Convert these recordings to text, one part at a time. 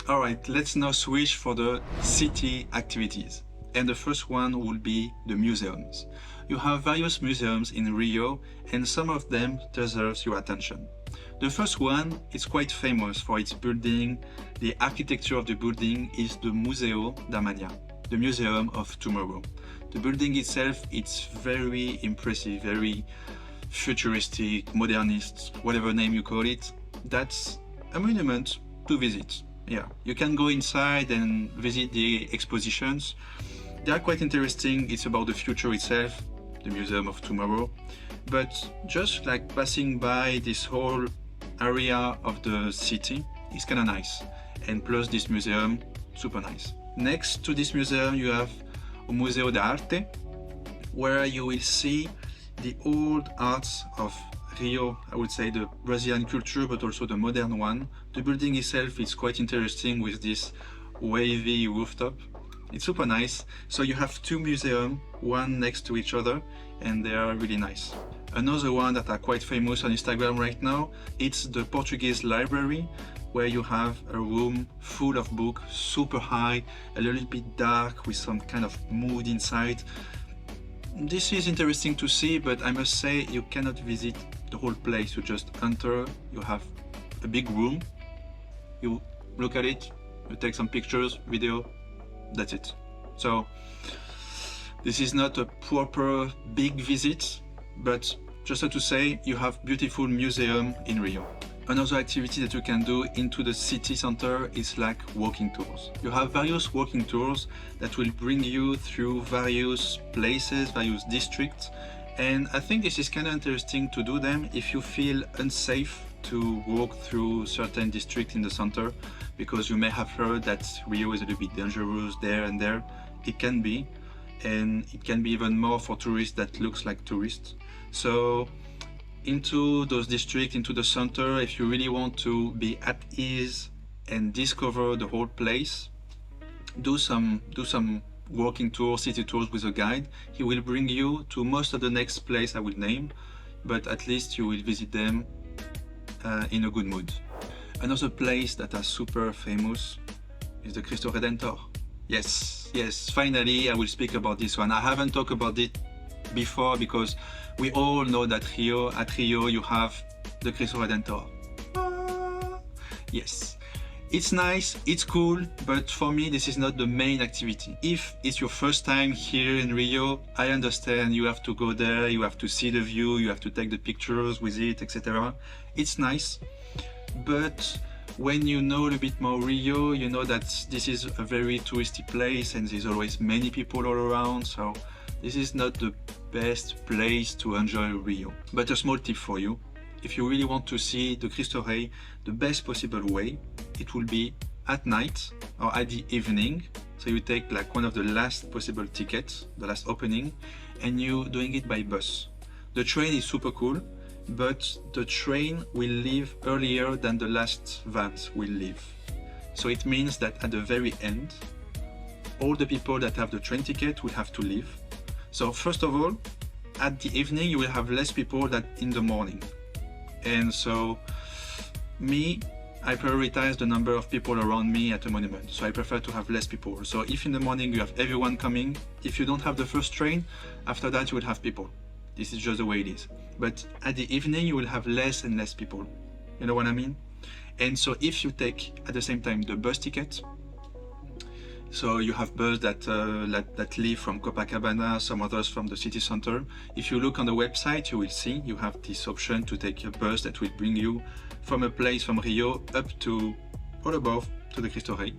Alright, let's now switch for the city activities. And the first one will be the museums. You have various museums in Rio and some of them deserves your attention. The first one is quite famous for its building. The architecture of the building is the Museo da Manhã, the Museum of Tomorrow. The building itself, it's very impressive, very futuristic, modernist, whatever name you call it. That's a monument to visit. Yeah, you can go inside and visit the expositions. They are quite interesting. It's about the future itself, the Museum of Tomorrow. But just like passing by this whole area of the city is kind of nice. And plus this museum, super nice. Next to this museum, you have a Museo de Arte, where you will see the old arts of Rio, I would say the Brazilian culture, but also the modern one. The building itself is quite interesting with this wavy rooftop. It's super nice. So you have two museums, one next to each other, and they are really nice. Another one that are quite famous on Instagram right now, it's the Portuguese library, where you have a room full of books, super high, a little bit dark with some kind of mood inside. This is interesting to see, but I must say you cannot visit the whole place. You just enter, you have a big room, you look at it, you take some pictures, video, that's it. So this is not a proper big visit, but just to say you have beautiful museum in Rio. Another activity that you can do into the city center is like walking tours. You have various walking tours that will bring you through various places, various districts, and I think this is kind of interesting to do them if you feel unsafe to walk through certain districts in the center, because you may have heard that Rio is a little bit dangerous there and there. It can be, and it can be even more for tourists that looks like tourists. So into those districts, into the center, if you really want to be at ease and discover the whole place, do some walking tours, city tours with a guide. He will bring you to most of the next place I will name, but at least you will visit them in a good mood. Another place that is super famous is the Cristo Redemptor. Yes, finally I will speak about this one. I haven't talked about it before because we all know that at Rio you have the Cristo Redemptor. Yes, it's nice, it's cool, but for me this is not the main activity. If it's your first time here in Rio, I understand you have to go there, you have to see the view, you have to take the pictures with it, etc. It's nice, but when you know a little bit more Rio, you know that this is a very touristy place and there's always many people all around, so this is not the best place to enjoy Rio. But a small tip for you, if you really want to see the Cristo Rei the best possible way, it will be at night or at the evening. So you take like one of the last possible tickets, the last opening, and you doing it by bus. The train is super cool, but the train will leave earlier than the last vans will leave. So it means that at the very end, all the people that have the train ticket will have to leave. So first of all, at the evening you will have less people than in the morning. And so I prioritize the number of people around me at a monument. So I prefer to have less people. So if in the morning you have everyone coming, if you don't have the first train, after that you will have people. This is just the way it is. But at the evening you will have less and less people. You know what I mean? And so if you take at the same time the bus ticket, so you have buses that leave from Copacabana, some others from the city center. If you look on the website, you will see you have this option to take a bus that will bring you from a place from Rio up to all above to the Cristo Rei.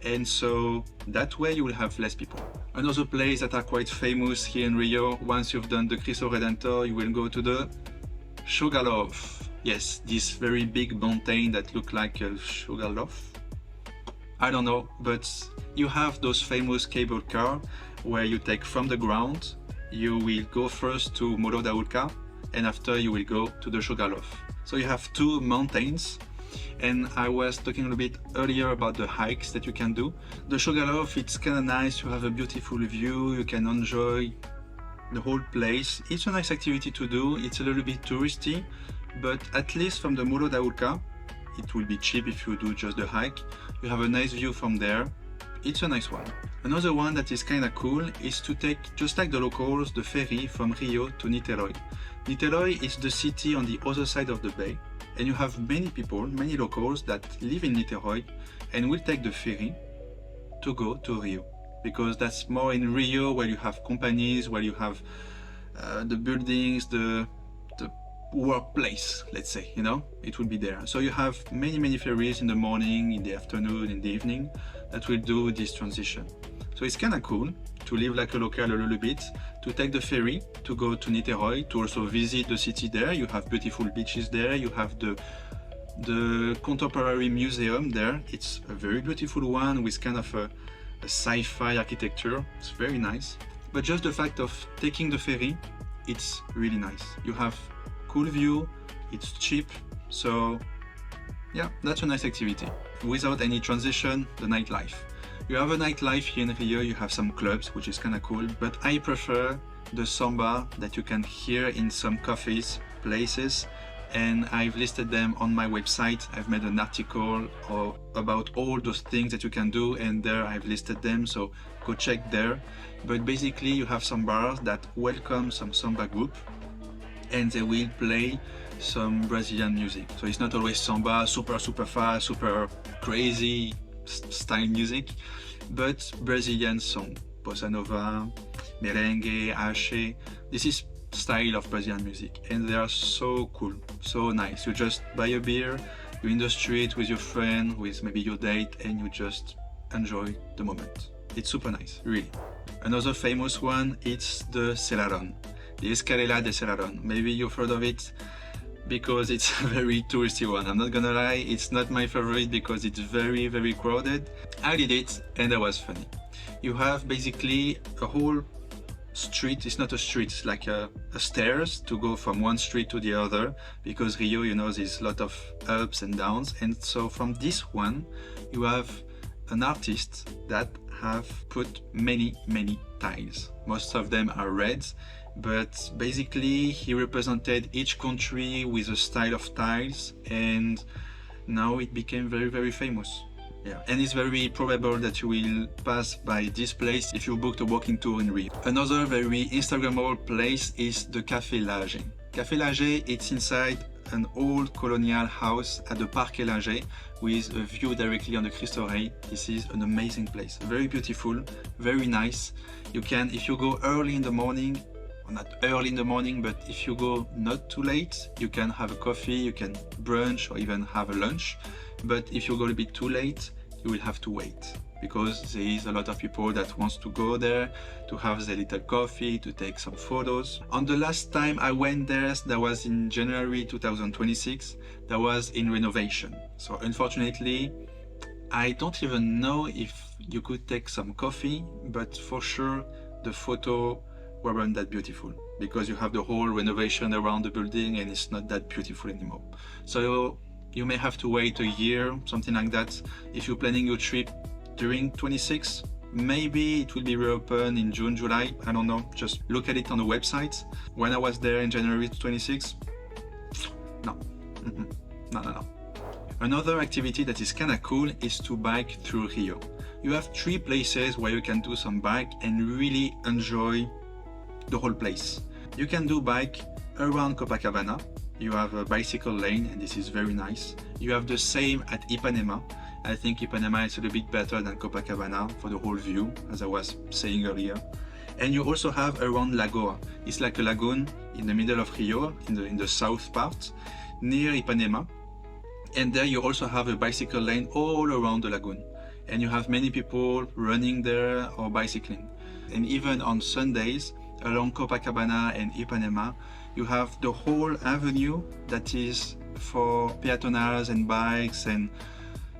And so that way you will have less people. Another place that are quite famous here in Rio, once you've done the Cristo Redemptor, you will go to the Sugarloaf. Yes, this very big mountain that look like a Sugarloaf. I don't know, but you have those famous cable car where you take from the ground, you will go first to Morro da Urca, and after you will go to the Sugarloaf. So you have two mountains, and I was talking a little bit earlier about the hikes that you can do. The Sugarloaf, it's kind of nice, you have a beautiful view, you can enjoy the whole place. It's a nice activity to do, it's a little bit touristy, but at least from the Morro da Urca, it will be cheap if you do just the hike. You have a nice view from there. It's a nice one. Another one that is kind of cool is to take, just like the locals, the ferry from Rio to Niteroi. Niteroi is the city on the other side of the bay, and you have many people, many locals that live in Niteroi and will take the ferry to go to Rio, because that's more in Rio where you have companies, where you have the buildings, the workplace, let's say, you know, it will be there. So you have many ferries in the morning, in the afternoon, in the evening that will do this transition. So it's kind of cool to live like a local a little bit, to take the ferry to go to Niteroi, to also visit the city there. You have beautiful beaches there, you have the contemporary museum there. It's a very beautiful one with kind of a sci-fi architecture. It's very nice. But just the fact of taking the ferry, it's really nice. You have cool view, it's cheap, so yeah, that's a nice activity. Without any transition, the nightlife. You have a nightlife here in Rio, you have some clubs, which is kind of cool, but I prefer the samba that you can hear in some cafes, places, and I've listed them on my website. I've made an article about all those things that you can do, and there I've listed them, so go check there. But basically you have some bars that welcome some samba group, and they will play some Brazilian music. So it's not always samba, super fast, super crazy style music, but Brazilian song, bossa nova, merengue, axé. This is style of Brazilian music, and they are so cool, so nice. You just buy a beer, you're in the street with your friend, with maybe your date, and you just enjoy the moment. It's super nice, really. Another famous one, it's the Selaron, the Escadaria Selarón. Maybe you've heard of it because it's a very touristy one. I'm not gonna lie, it's not my favorite because it's very crowded. I did it and that was funny. You have basically a whole street. It's not a street, it's like a stairs to go from one street to the other, because Rio, you know, there's a lot of ups and downs, and so from this one you have an artist that have put many tiles. Most of them are red, but basically he represented each country with a style of tiles, and now it became very famous. Yeah, and it's very probable that you will pass by this place if you booked a walking tour in Rio. Another very Instagrammable place is the Parque Lage. Parque Lage, it's inside an old colonial house at the Parque Lage with a view directly on the Cristo Redemptor. This is an amazing place, very beautiful, very nice. You can, if you go early in the morning, or not early in the morning, but if you go not too late, you can have a coffee, you can brunch or even have a lunch. But if you go a bit too late, you will have to wait, because there is a lot of people that wants to go there to have their little coffee, to take some photos. On the last time I went there, that was in January 2026, that was in renovation. So unfortunately, I don't even know if you could take some coffee, but for sure the photo weren't that beautiful, because you have the whole renovation around the building and it's not that beautiful anymore. So you may have to wait a year, something like that. If you're planning your trip during 26, maybe it will be reopened in June, July, I don't know, just look at it on the website. When I was there in January 26, no. No. Another activity that is kinda cool is to bike through Rio. You have 3 places where you can do some bike and really enjoy the whole place. You can do bike around Copacabana. You have a bicycle lane, and this is very nice. You have the same at Ipanema. I think Ipanema is a little bit better than Copacabana for the whole view, as I was saying earlier. And you also have around Lagoa. It's like a lagoon in the middle of Rio, in the south part, near Ipanema. And there you also have a bicycle lane all around the lagoon. And you have many people running there or bicycling. And even on Sundays, along Copacabana and Ipanema, you have the whole avenue that is for peatonals and bikes, and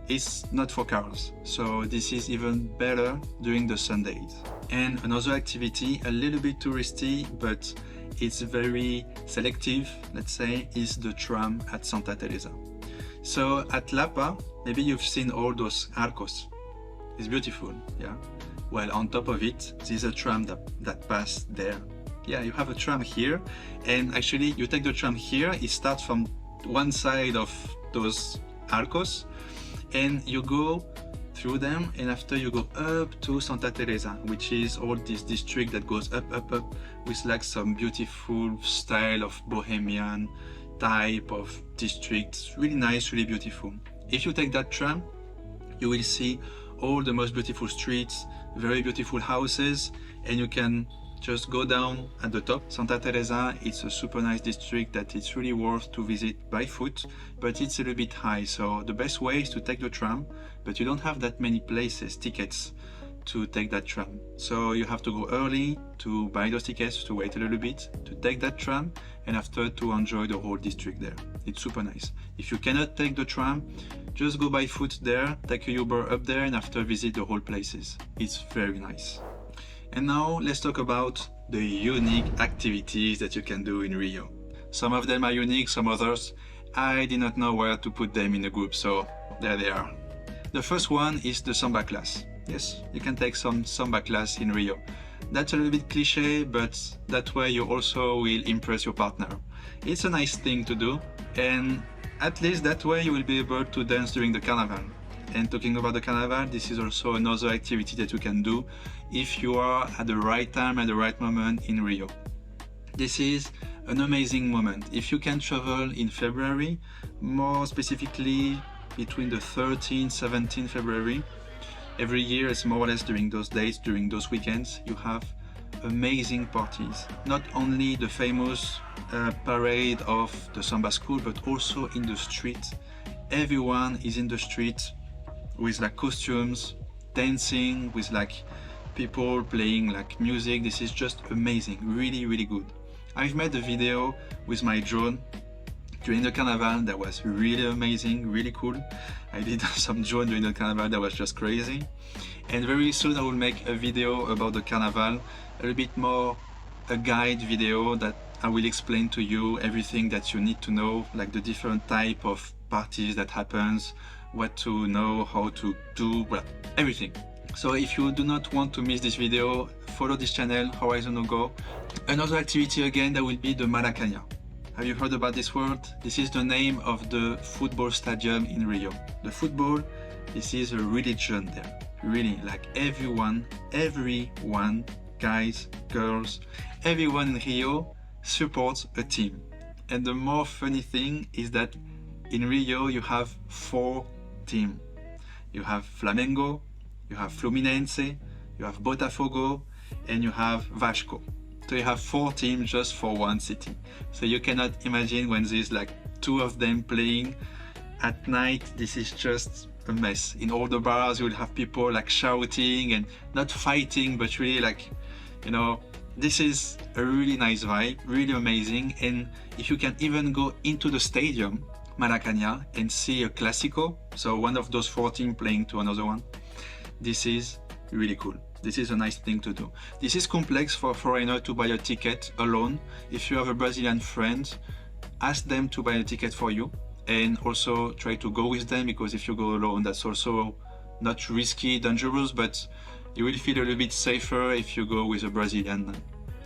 it's not for cars. So this is even better during the Sundays. And another activity, a little bit touristy, but it's very selective, let's say, is the tram at Santa Teresa. So at Lapa, maybe you've seen all those arcos. It's beautiful, yeah? Well, on top of it, there's a tram that passed there. Yeah, you have a tram here, and actually you take the tram here, it starts from one side of those arcos, and you go through them, and after you go up to Santa Teresa, which is all this district that goes up with like some beautiful style of bohemian type of district. Really nice, really beautiful. If you take that tram, you will see all the most beautiful streets, very beautiful houses, and you can just go down at the top. Santa Teresa, it's a super nice district that it's really worth to visit by foot, but it's a little bit high, so the best way is to take the tram, but you don't have that many places, tickets to take that tram. So you have to go early to buy those tickets, to wait a little bit, to take that tram, and after to enjoy the whole district there. It's super nice. If you cannot take the tram, just go by foot there, take a Uber up there, and after visit the whole places. It's very nice. And now let's talk about the unique activities that you can do in Rio. Some of them are unique, some others I did not know where to put them in a group, so there they are. The first one is the Samba class. Yes, you can take some Samba class in Rio. That's a little bit cliche, but that way you also will impress your partner. It's a nice thing to do, and at least that way you will be able to dance during the Carnival. And talking about the Carnival, this is also another activity that you can do if you are at the right time and the right moment in Rio. This is an amazing moment. If you can travel in February, more specifically between the 13th, 17th February, every year it's more or less during those dates, during those weekends, you have amazing parties. Not only the famous parade of the Samba school, but also in the street. Everyone is in the street with like costumes, dancing, with like people playing like music. This is just amazing, really, really good. I've made a video with my drone during the Carnival that was really amazing, really cool. I did some drone during the Carnival that was just crazy. And very soon I will make a video about the Carnival, a little bit more a guide video that I will explain to you everything that you need to know, like the different type of parties that happens, what to know, how to do, well, everything. So if you do not want to miss this video, follow this channel, Horizon No Go. Another activity again, that will be the Maracanã. Have you heard about this word? This is the name of the football stadium in Rio. The football, this is a religion there. Really, like everyone, guys, girls, everyone in Rio supports a team. And the more funny thing is that in Rio you have 4 teams. You have Flamengo, you have Fluminense, you have Botafogo, and you have Vasco. So you have 4 teams just for one city. So you cannot imagine when there's like 2 of them playing at night. This is just a mess. In all the bars you will have people like shouting and not fighting, but really like, you know, this is a really nice vibe, really amazing. And if you can even go into the stadium, Maracanã, and see a Clásico, so one of those 4 teams playing to another one, this is really cool. This is a nice thing to do. This is complex for a foreigner to buy a ticket alone. If you have a Brazilian friend, ask them to buy a ticket for you, and also try to go with them, because if you go alone, that's also not risky, dangerous, but you will feel a little bit safer if you go with a Brazilian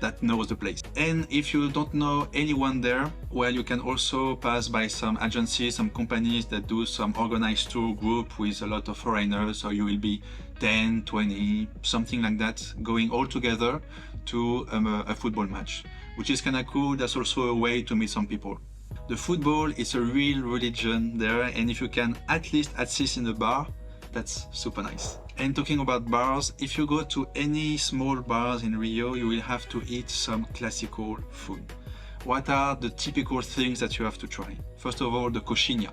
that knows the place. And if you don't know anyone there, well, you can also pass by some agencies, some companies that do some organized tour group with a lot of foreigners, so you will be 10, 20, something like that, going all together to a football match, which is kind of cool. That's also a way to meet some people. The football is a real religion there, and if you can at least assist in the bar, that's super nice. And talking about bars, if you go to any small bars in Rio, you will have to eat some classical food. What are the typical things that you have to try? First of all, the coxinha.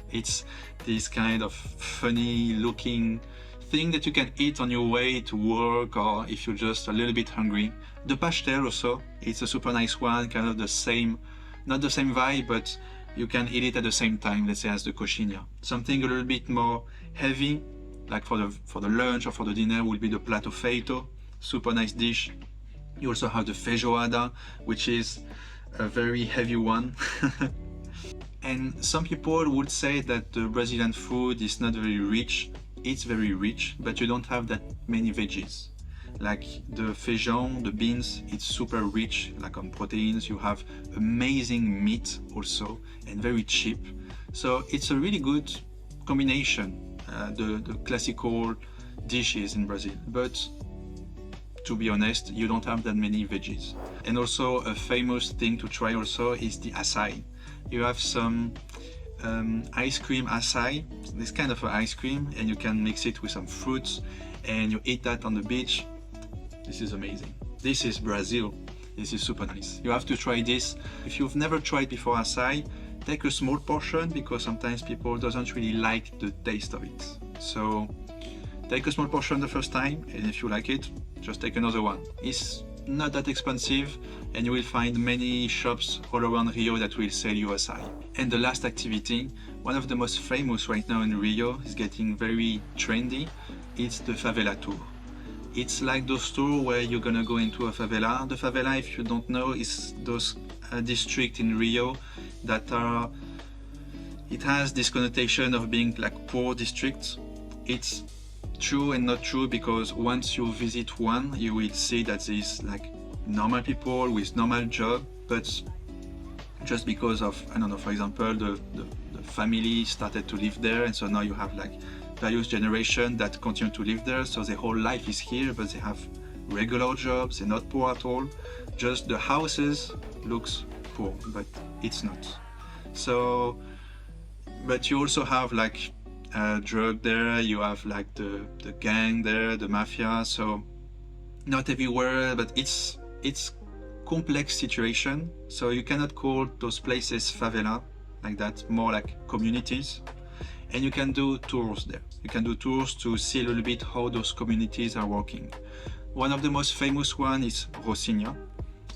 It's this kind of funny looking thing that you can eat on your way to work, or if you're just a little bit hungry. The pastel also, it's a super nice one, kind of the same, not the same vibe, but you can eat it at the same time, let's say, as the coxinha. Something a little bit more heavy, like for the lunch or for the dinner, will be the prato feito, super nice dish. You also have the feijoada, which is a very heavy one. And some people would say that the Brazilian food is not very rich. It's very rich, but you don't have that many veggies. Like the feijão, the beans, it's super rich, like on proteins. You have amazing meat also, and very cheap. So it's a really good combination, the classical dishes in Brazil, but to be honest, you don't have that many veggies. And also a famous thing to try also is the açaí. You have some ice cream açaí, this kind of ice cream, and you can mix it with some fruits and you eat that on the beach. This is amazing. This is Brazil. This is super nice. You have to try this. If you've never tried before açaí, take a small portion because sometimes people doesn't really like the taste of it. So take a small portion the first time, and if you like it, just take another one. It's not that expensive, and you will find many shops all around Rio that will sell you açaí. And the last activity, one of the most famous right now in Rio, is getting very trendy. It's the favela tour. It's like those tours where you're gonna go into a favela. The favela, if you don't know, is those districts in Rio that are, it has this connotation of being like poor districts. It's true and not true, because once you visit one, you will see that there's like normal people with normal job, but just because of, I don't know, for example, the family started to live there, and so now you have like various generations that continue to live there, so their whole life is here, but they have regular jobs, they're not poor at all. Just the houses looks poor, but it's not. So, but you also have like drug there, you have like the gang there, the mafia, so not everywhere, but it's complex situation, so you cannot call those places favela like that, more like communities. And you can do tours there. You can do tours to see a little bit how those communities are working. One of the most famous one is Rocinha.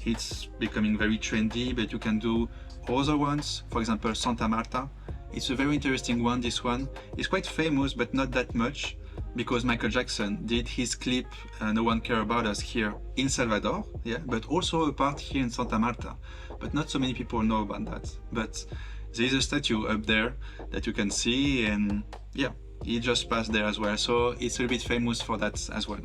It's becoming very trendy, but you can do other ones, for example Santa Marta. It's a very interesting one. This one is quite famous, but not that much, because Michael Jackson did his clip No One Care About Us here in Salvador, yeah, but also a part here in Santa Marta, but not so many people know about that. But there is a statue up there that you can see, and yeah, he just passed there as well, so it's a little bit famous for that as well.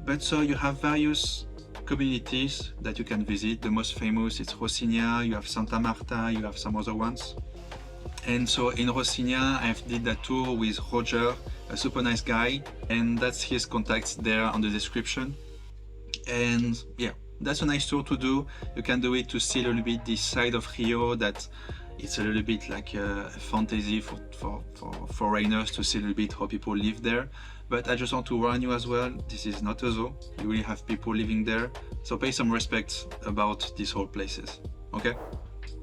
But so you have various communities that you can visit. The most famous is Rocinha, you have Santa Marta, you have some other ones. And so in Rocinha, I did that tour with Roger, a super nice guy, and that's his contacts there on the description. And yeah, that's a nice tour to do. You can do it to see a little bit this side of Rio, that it's a little bit like a fantasy for foreigners to see a little bit how people live there. But I just want to warn you as well, this is not a zoo. You will have people living there, so pay some respect about these whole places, okay?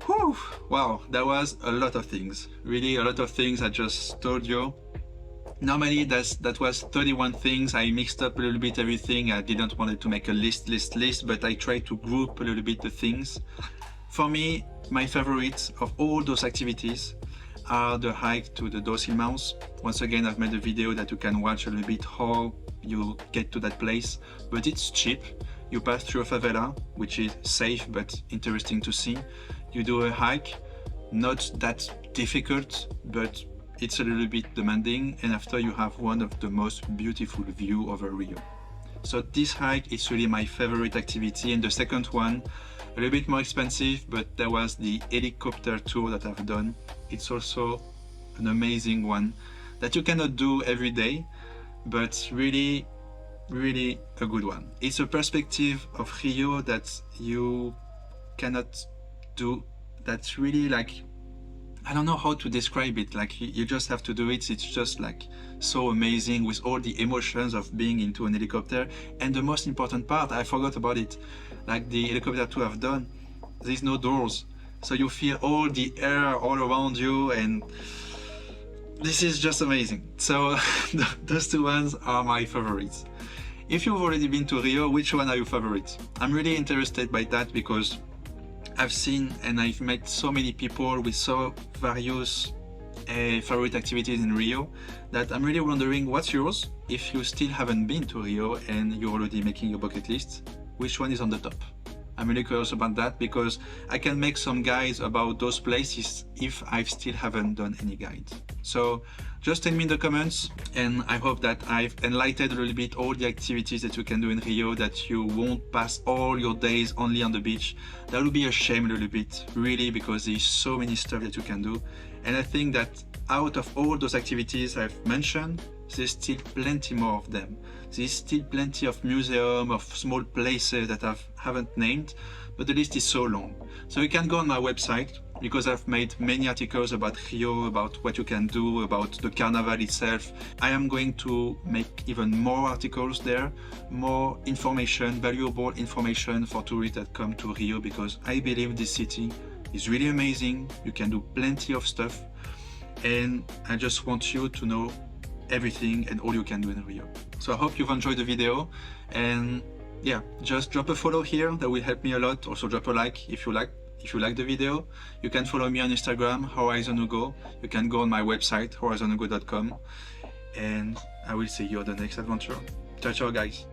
Whew, wow, that was a lot of things. Really a lot of things I just told you. Normally that was 31 things. I mixed up a little bit everything. I didn't want to make a list, but I tried to group a little bit the things. For me, my favorites of all those activities are the hike to the Dois Irmãos. Once again, I've made a video that you can watch a little bit how you get to that place, but it's cheap. You pass through a favela, which is safe but interesting to see. You do a hike, not that difficult, but it's a little bit demanding, and after you have one of the most beautiful view over Rio. So this hike is really my favorite activity, and the second one, a little bit more expensive, but there was the helicopter tour that I've done. It's also an amazing one that you cannot do every day, but really a good one. It's a perspective of Rio that you cannot do. That's really like, I don't know how to describe it, like you just have to do it. It's just like so amazing with all the emotions of being into an helicopter. And the most important part, I forgot about it, like the helicopter tour I've done, there's no doors, so you feel all the air all around you, and this is just amazing. So those two ones are my favorites. If you've already been to Rio, which one are your favorites? I'm really interested by that, because I've seen and I've met so many people with so various favorite activities in Rio that I'm really wondering what's yours. If you still haven't been to Rio and you're already making your bucket list, which one is on the top? I'm really curious about that, because I can make some guides about those places if I still haven't done any guides. So just tell me in the comments, and I hope that I've enlightened a little bit all the activities that you can do in Rio, that you won't pass all your days only on the beach. That would be a shame a little bit, really, because there's so many stuff that you can do. And I think that out of all those activities I've mentioned, there's still plenty more of them. There's still plenty of museums, of small places that I haven't named, but the list is so long. So you can go on my website, because I've made many articles about Rio, about what you can do, about the Carnival itself. I am going to make even more articles there, more information, valuable information for tourists that come to Rio, because I believe this city is really amazing. You can do plenty of stuff, and I just want you to know everything and all you can do in Rio. So I hope you've enjoyed the video, and yeah, just drop a follow here, that will help me a lot. Also drop a like if you like the video. You can follow me on Instagram, Horizon Hugo. You can go on my website, horizonhugo.com, and I will see you on the next adventure. Ciao, ciao guys.